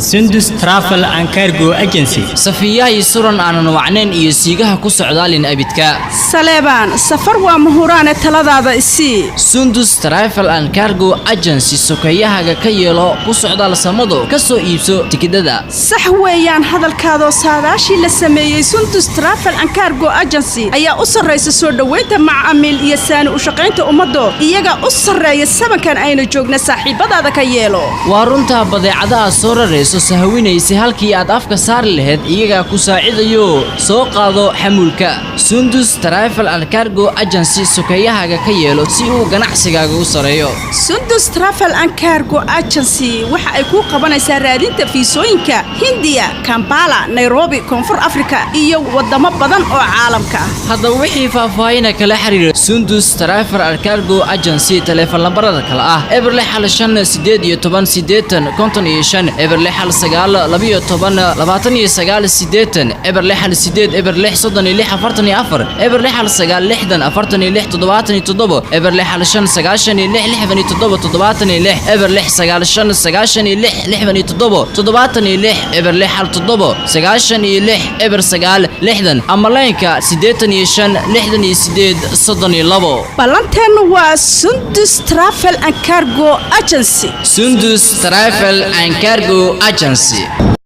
Sundus Travel and Cargo Agency. safiyaha suran aanan wacnayn iyo siigaha ku socdaalin abidka Saleebaan safar waa muhuraane taladaada isii Sundus Travel and Cargo Agency sokayahaga ka yeelo ku socdaal samado ka soo iibso tikidada sax weeyaan hadalkaadoo saadaashii la sameeyay Sundus Travel and Cargo Agency ayaa u sarreysa soo dhaweynta macaamiil iyo saani u shaqaynta ummado iyaga u sarreeya sabankan ayna joogna saaxiibadaada ka yeelo waa runta badeecadaha soo rareyso sahawinaysa halkii aad afka saar lahayd iyaga ku saacidayo soo qaado xamuulka Sundus Travel and Cargo Agency sokayahaga ka yeelo si uu ganacsigaaga u sareeyo Sundus Travel and Cargo Agency waxa ay ku qabanaysaa raadinta fiisooyinka Hindiya, Kampala, Nairobi, Koonfur Afrika iyo wadamo badan oo caalamka ah hadda wixii faahfaahin kala xiriir Sundus Travel and Cargo Agency telefoon lambarada kala ah eberle xal 5 85 eberle xal 9 29 eberle xal 8 eberle 36 eberle xal 9 60 eberle xal 5 96 eberle 9 eberle xal 7 eber 9 ama laynka 85 68 ballanteenu waa Sundus Travel and Cargo Agency Sundus Travel and Cargo Agency